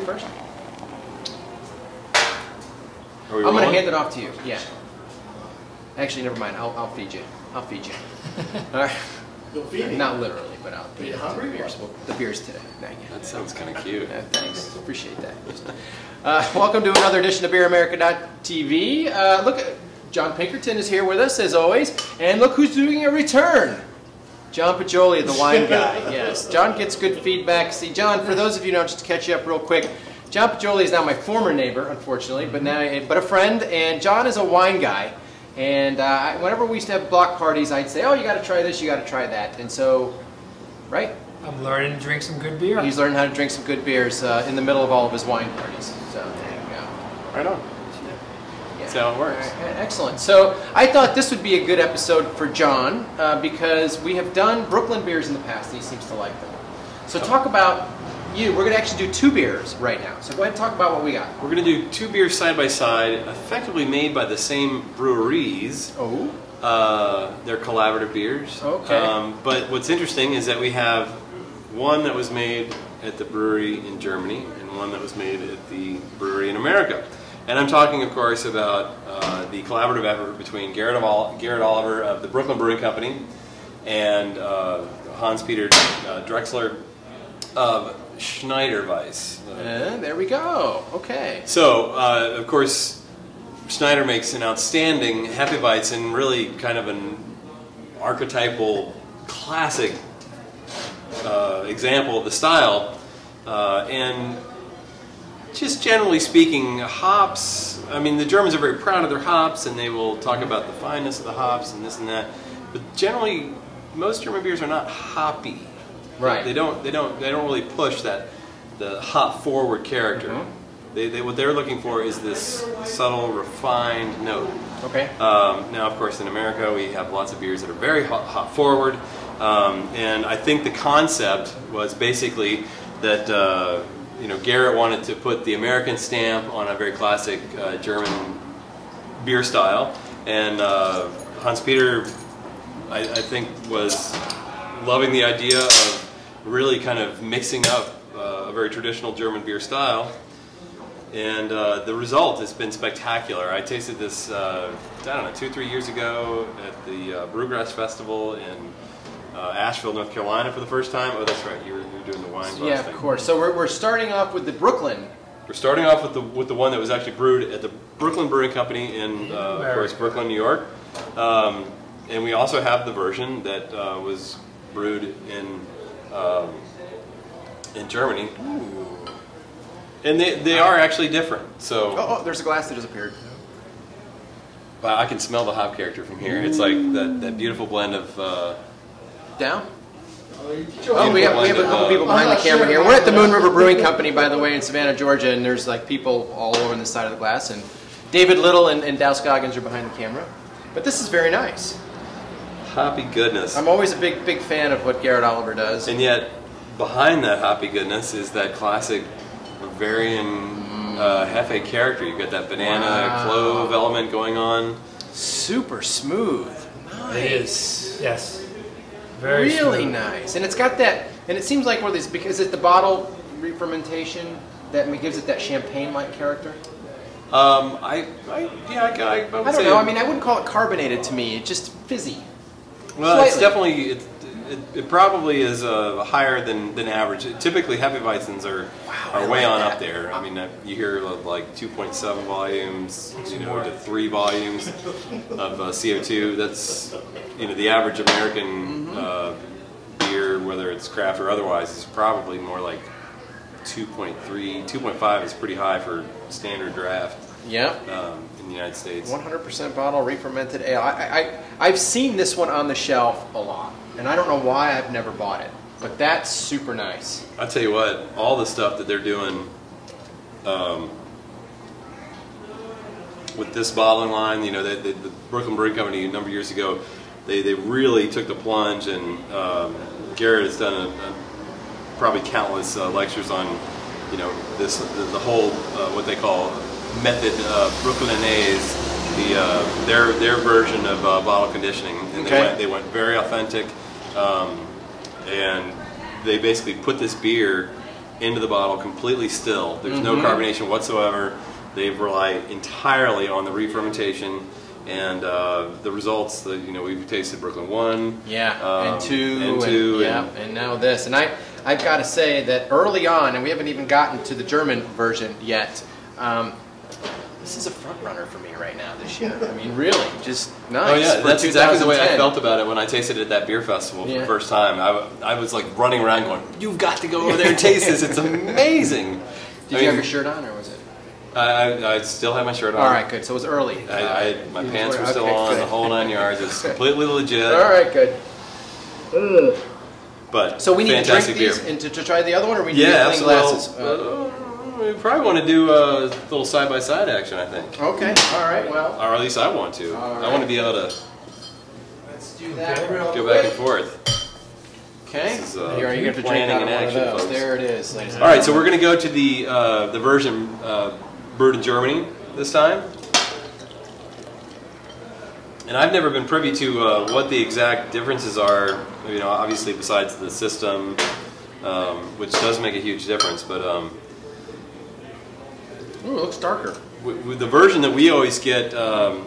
first? I'm going to hand it off to you. Yeah. Actually, never mind. I'll feed you. I'll feed you. All right. You'll feed me? Not literally, but I'll feed you you hungry? the beers. Well, the beers today. That sounds kind of cute. Thanks. Appreciate that. Welcome to another edition of BeerAmerica.tv. Look, John Pinkerton is here with us, as always. And look who's doing a return. John Pajoli, the wine guy. Yes. John gets good feedback. See, John, for those of you who know, just to catch you up real quick, John Pajoli is now my former neighbor, unfortunately, but a friend. And John is a wine guy. And whenever we used to have block parties, I'd say, oh, you got to try this, you got to try that. And so, right? I'm learning to drink some good beer. He's learning how to drink some good beers in the middle of all of his wine parties. So there you go. Right on. That's how it works. Right, excellent. So I thought this would be a good episode for John because we have done Brooklyn beers in the past. He seems to like them. So talk about you. We're going to actually do two beers right now. So go ahead and talk about what we got. We're going to do two beers side by side, effectively made by the same breweries. Oh. They're collaborative beers. Okay. But what's interesting is that we have one that was made at the brewery in Germany and one that was made at the brewery in America. And I'm talking, of course, about the collaborative effort between Garrett Oliver of the Brooklyn Brewing Company and Hans-Peter Drexler of Schneider Hopfen-Weisse. And there we go. Okay. So, of course, Schneider makes an outstanding Hefeweizen, really kind of an archetypal, classic example of the style. And just generally speaking, hops, I mean, the Germans are very proud of their hops, and they will talk about the fineness of the hops and this and that. But generally, most German beers are not hoppy. Right. They don't really push the hop forward character. Mm-hmm. What they're looking for is this subtle, refined note. Okay. Now, of course, in America, we have lots of beers that are very hop forward, and I think the concept was basically that Garrett wanted to put the American stamp on a very classic German beer style, and Hans-Peter, I think, was loving the idea of really kind of mixing up a very traditional German beer style, and the result has been spectacular. I tasted this, I don't know, 2-3 years ago at the Brewgrass Festival in Asheville, North Carolina for the first time. Oh, that's right, you're doing the wine glass yeah, thing. of course. So we're starting off with the Brooklyn. We're starting off with the one that was actually brewed at the Brooklyn Brewing Company in, of course, Brooklyn, New York. And we also have the version that was brewed in Germany. Ooh. And they are actually different. So oh, there's a glass that disappeared. Wow, I can smell the hop character from here. It's like that beautiful blend of down. Oh, we have a couple people behind the camera here. We're at the Moon River Brewing Company, by the way, in Savannah, Georgia, and there's like people all over on the side of the glass. And David Little and Dow Scoggins are behind the camera. But this is very nice. Hoppy goodness. I'm always a big fan of what Garrett Oliver does. And yet, behind that hoppy goodness is that classic Bavarian Hefe character. You've got that banana clove element going on. Super smooth. Nice. It is. Yes. Very really smooth. Nice. And it's got that, and it seems like one of these, because it's the bottle re-fermentation that gives it that champagne-like character. I would I don't know. I mean, I wouldn't call it carbonated to me. It's just fizzy. Well, Slightly. it's definitely, it probably is higher than average. Typically, Hefeweizens are way on up there. I mean, you hear of like 2.7 volumes, to 3 volumes of CO2. That's, the average American beer, whether it's craft or otherwise, is probably more like 2.3, 2.5 is pretty high for standard draft. Yeah. In the United States. 100% bottle re-fermented ale. I've seen this one on the shelf a lot, and I don't know why I've never bought it, but that's super nice. I'll tell you what, all the stuff that they're doing with this bottling line, the Brooklyn Brewing Company a number of years ago, they really took the plunge, and Garrett has done probably countless lectures on, the whole, what they call method Brooklyner-Schneider, their version of bottle conditioning, and they went very authentic, and they basically put this beer into the bottle completely still. There's no carbonation whatsoever. They rely entirely on the re-fermentation, and the results. We've tasted Brooklyn 1, and 2, and 2, and now this. And I've got to say that early on, and we haven't even gotten to the German version yet. This is a front runner for me right now this year. I mean, really, just nice. Oh yeah, that's exactly the way I 2010. felt about it when I tasted it at that beer festival for the first time. I was like running around going, "You've got to go over there and taste this. It's amazing." Did you have your shirt on, or was it? I still had my shirt on. All right, good. So it was early. My pants were still okay, on, good. the whole 9 yards. It's completely legit. All right, good. But So we need to drink fantastic these beer. and to try the other one, or we need Yeah, clean glasses? we probably want to do a little side-by-side action, I think. Okay, all right, well. Or at least I want to. All I want to be able to Let's do that real go quick. back and forth. Okay, This is, here, you have to drink planning out of in one action, of those. folks. There it is. ladies and All right, so we're going to go to the version brewed in Germany this time. And I've never been privy to what the exact differences are, obviously besides the system, which does make a huge difference. But Ooh, it looks darker. the version that we always get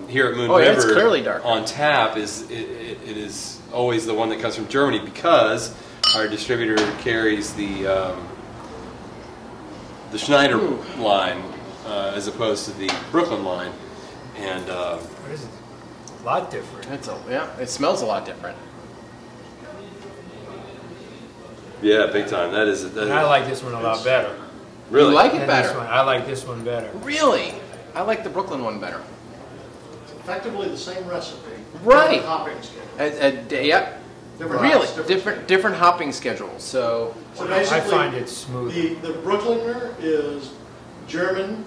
here at Moon River it's clearly darker. on tap is it is always the one that comes from Germany, because our distributor carries the Schneider line as opposed to the Brooklyn line, and What is it? A lot different. It smells a lot different. yeah, big time. That is. And I like this one a lot better. Really? You like it than better? This one. I like this one better. Really? I like the Brooklyn one better. It's effectively the same recipe. Right. Different hopping schedule. Yep. Different Really, hops, different hopping schedules. So So I basically, find it smooth. the Brooklyner is German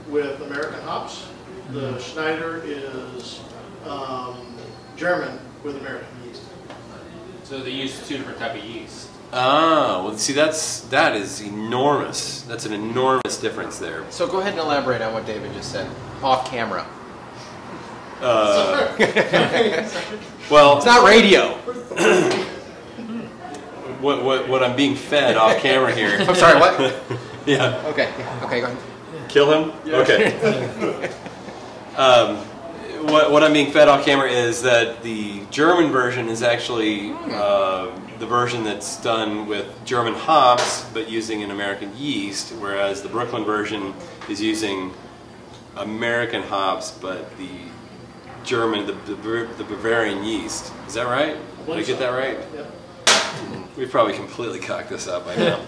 with American hops. The Schneider is German with American yeast. So they use 2 different type of yeast. Ah, well, see, that is enormous. That's an enormous difference there. So go ahead and elaborate on what David just said, off camera. Well, It's not radio. what I'm being fed off camera here. I'm sorry, what? Yeah. Okay, okay, go ahead. Kill him? Okay. What I'm being fed off camera is that the German version is actually the version that's done with German hops but using an American yeast, whereas the Brooklyn version is using American hops but the German, the Bavarian yeast. Is that right? Did I get that right? Yep. We've probably completely cocked this up by now.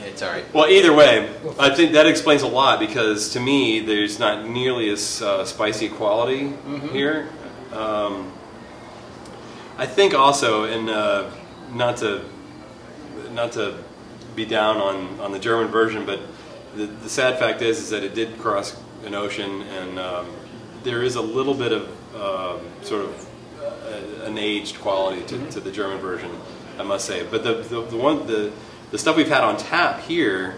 It's all right. Well, either way, I think that explains a lot, because to me, there's not nearly as spicy a quality here. I think also, and not to be down on the German version, but the sad fact is that it did cross an ocean, and there is a little bit of sort of an aged quality to the German version, I must say. But the stuff we've had on tap here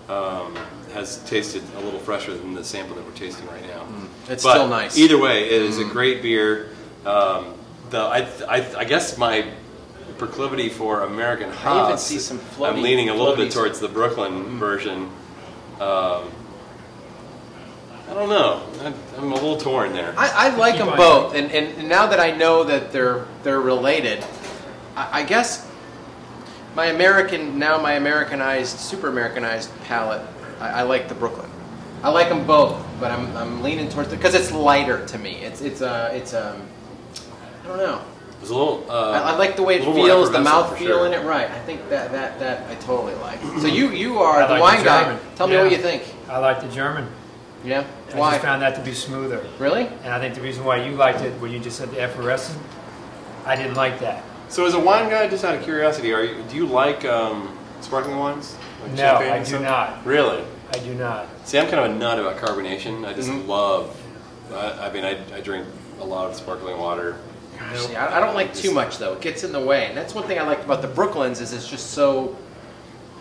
has tasted a little fresher than the sample that we're tasting right now. It's But still nice. Either way, it is a great beer. I guess my proclivity for American hops, I even see some floaty, I'm leaning a little bit floaties. towards the Brooklyn version. I don't know. I'm a little torn there. I like them both, and now that I know that they're related, I guess my Americanized, super Americanized palate, I like the Brooklyn. I like them both, but I'm leaning towards because it's lighter to me. It's I don't know. It's a little. I like the way it a little more feels, the effervescent mouth for feel sure. in it. Right. I think that I totally like. So you are I the like wine the guy. German. Tell me Yeah. what you think. I like the German. Yeah. I Why? just found that to be smoother. Really? And I think the reason why you liked it, when you just said the effervescent, I didn't like that. So, as a wine guy, just out of curiosity, do you like sparkling wines? Like No, champagne I and do stuff? not. Really? I do not. See, I'm kind of a nut about carbonation. I just love. I mean, I drink a lot of sparkling water. See, I don't like too much though. It gets in the way, and that's one thing I like about the Brooklyns is it's just so,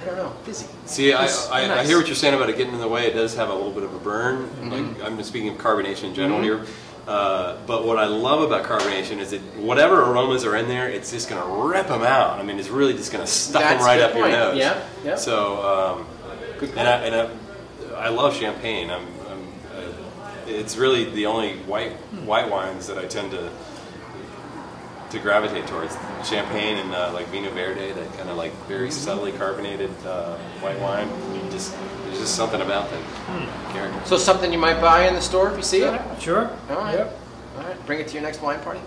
I don't know, fizzy. See, I nice. hear what you're saying about it getting in the way. It does have a little bit of a burn. Like, I'm just speaking of carbonation in general here. But what I love about carbonation is that whatever aromas are in there, it's just going to rip them out. I mean, it's really just going to stuff them That's a right good up your point. nose. Yeah, yeah. So, Good And I love champagne. It's really the only white wines that I tend to gravitate towards. Champagne and like Vino Verde, that kind of like very subtly carbonated white wine. There's just something about that character. So something you might buy in the store if you see it? Sure. All right. Yep. All right. Bring it to your next wine party.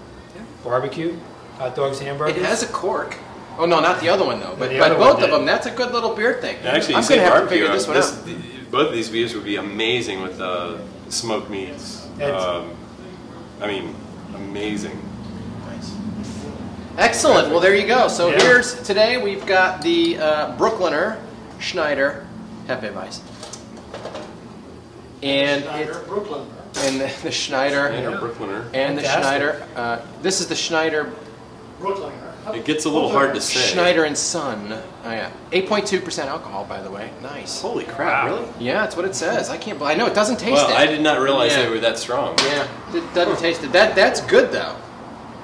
Barbecue, hot dogs, hamburgers. It has a cork. Oh no, not the other one though. But The other both one of did. them. That's a good little beer thing. Actually, I'm you going say to have to barbecue. figure this one out. Both of these beers would be amazing with smoked meats. I mean, amazing. Nice. Excellent. Well, there you go. So today we've got the Brooklyner-Schneider Hopfen-Weisse. And Brooklyn. the Schneider Brooklyner. and the Fantastic. Schneider. This is the Schneider Brooklyner. It gets a little hard to say. Schneider and Son. Oh yeah, 8.2% alcohol, by the way. Nice. Holy crap! Wow. Really? Yeah, that's what it says. I can't. I know it doesn't taste Well, it. I did not realize Yeah. they were that strong. Yeah, it doesn't taste it. That's good though.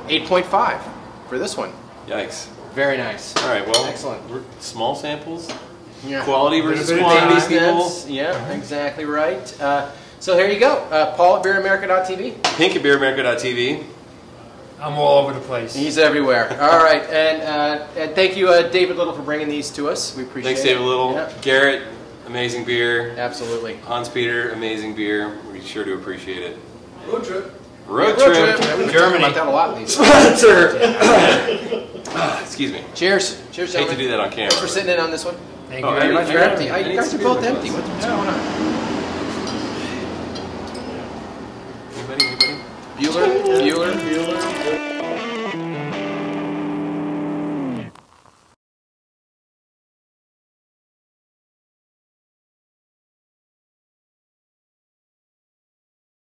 8.5 for this one. Yikes! Very nice. All right, well, Excellent. Small samples, Yeah. quality versus Little bit of quantity, time. people. Yeah, exactly right. So here you go. Paul at BeerAmerica.tv. Pink at BeerAmerica.tv. I'm all over the place. He's everywhere. All right, and thank you, David Little, for bringing these to us. We appreciate Thanks, it. David Little. Yeah, Garrett, amazing beer. absolutely. Hans-Peter, amazing beer. We're sure to appreciate it. Road trip. Road Road trip. trip. We Germany. talked about that a lot in these. Excuse me. Cheers. Cheers, Hate to gentlemen. do that on camera. Thanks for sitting in on this one. Thank Oh, you very I much. didn't- You're empty. I You didn't guys see are both it. empty. What's going on? Anybody? Bueller. Bueller.